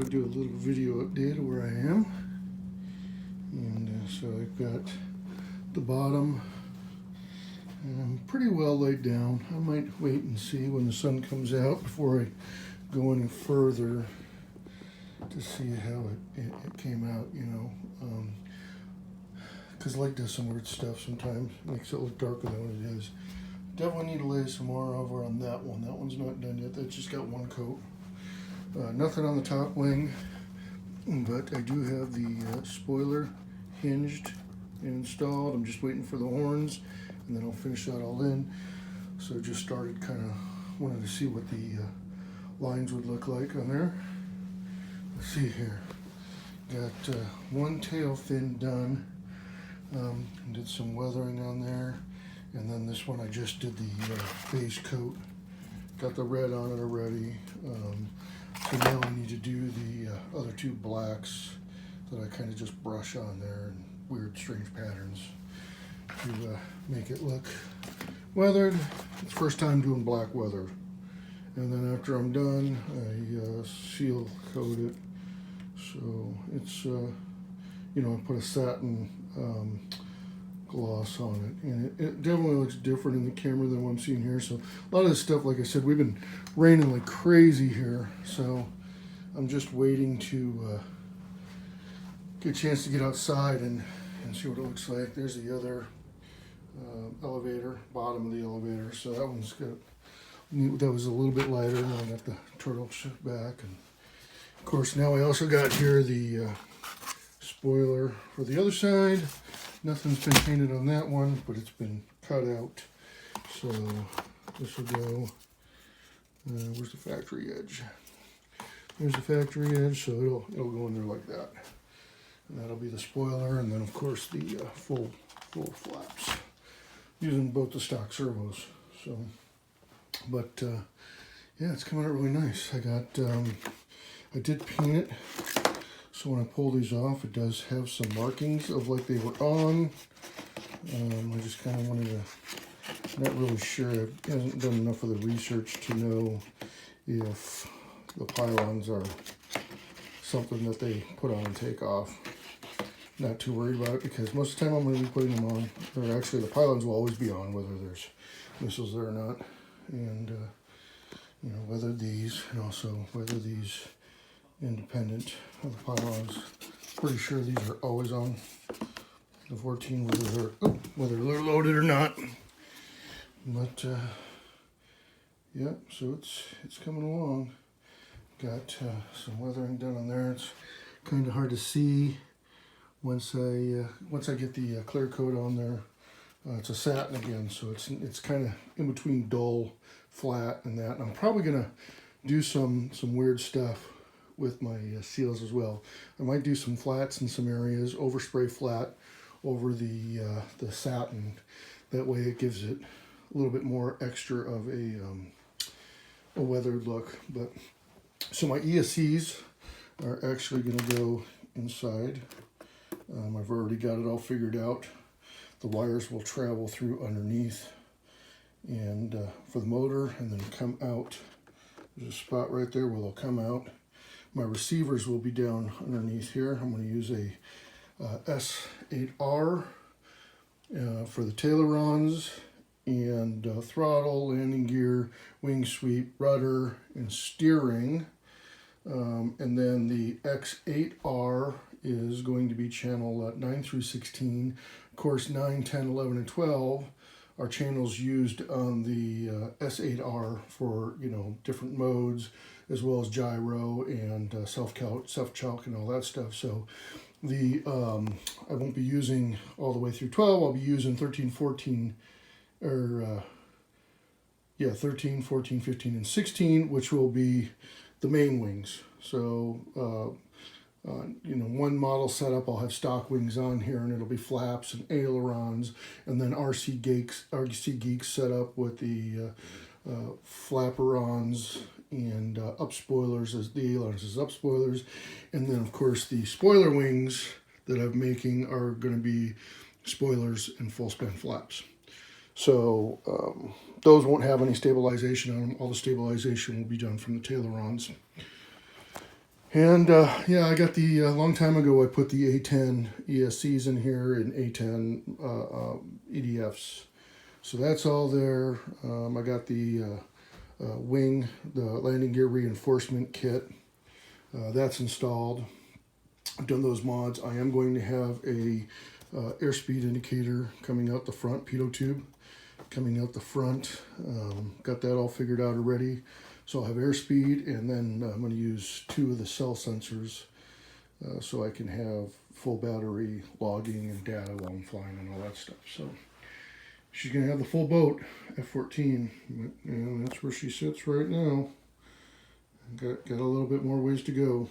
to do a little video update of where I am. And so I've got the bottom pretty well laid down. I might wait and see when the sun comes out before I go any further to see how it came out, you know. Because light does some weird stuff sometimes. It makes it look darker than what it is. Definitely need to lay some more over on that one. That one's not done yet. That's just got one coat. Nothing on the top wing, but I do have the spoiler hinged and installed. I'm just waiting for the horns, and then I'll finish that all in. So just started wanted to see what the lines would look like on there. Let's see here. Got one tail fin done. Did some weathering on there. And then this one I just did the base coat. Got the red on it already. So now I need to do the other two blacks that I kind of just brush on there in weird, strange patterns to make it look weathered. It's first time doing black weather. And then after I'm done, I seal coat it. So it's, you know, I put a satin gloss on it, and it definitely looks different in the camera than what I'm seeing here. So a lot of this stuff, like I said, we've been raining like crazy here, so I'm just waiting to get a chance to get outside and see what it looks like. There's the other elevator, bottom of the elevator. So that one's got, that was a little bit lighter, and I got the turtle shift back. And of course now I also got here the spoiler for the other side. Nothing's been painted on that one, but it's been cut out. So this will go, where's the factory edge? There's the factory edge, so it'll go in there like that. And that'll be the spoiler, and then of course the full flaps. Using both the stock servos. So, but yeah, it's coming out really nice. I did paint it. So when I pull these off, it does have some markings of like they were on. I just kind of wanted to, not really sure, I haven't done enough of the research to know if the pylons are something that they put on and take off. Not too worried about it, because most of the time I'm going to be putting them on, or actually the pylons will always be on whether there's missiles there or not. And, you know, weather these, and also weather these independent of the pylons. Pretty sure these are always on the 14, whether they're loaded or not. But yeah, so it's coming along. Got some weathering done on there. It's kind of hard to see once I get the clear coat on there. It's a satin again, so it's kind of in between dull, flat, and that. And I'm probably gonna do some weird stuff with my seals as well. I might do some flats in some areas, overspray flat over the satin. That way it gives it a little bit more extra of a weathered look. But so my ESCs are actually going to go inside. I've already got it all figured out. The wires will travel through underneath and for the motor, and then come out. There's a spot right there where they'll come out. My receivers will be down underneath here. I'm going to use a S8R for the ailerons and throttle, landing gear, wing sweep, rudder, and steering. And then the X8R is going to be channel 9 through 16. Of course, 9, 10, 11, and 12 are channels used on the S8R for, you know, different modes, as well as gyro and self-chalk and all that stuff. So the I won't be using all the way through 12. I'll be using 13, 14, or 13, 14, 15, and 16, which will be the main wings. So you know, one model setup, I'll have stock wings on here, and it'll be flaps and ailerons, and then RC Geeks set up with the flaperons and up spoilers, as the ailerons as up spoilers. And then of course the spoiler wings that I'm making are going to be spoilers and full span flaps. So those won't have any stabilization on them. All the stabilization will be done from the ailerons. And yeah, I got the long time ago. I put the A10 ESCs in here and A10 EDFs, so that's all there. I got the wing, the landing gear reinforcement kit. That's installed. I've done those mods. I am going to have a airspeed indicator coming out the front, pitot tube coming out the front. Got that all figured out already. So I'll have airspeed, and then I'm going to use 2 of the cell sensors so I can have full battery logging and data while I'm flying and all that stuff. So she's going to have the full boat, F-14, and that's where she sits right now. Got a little bit more ways to go.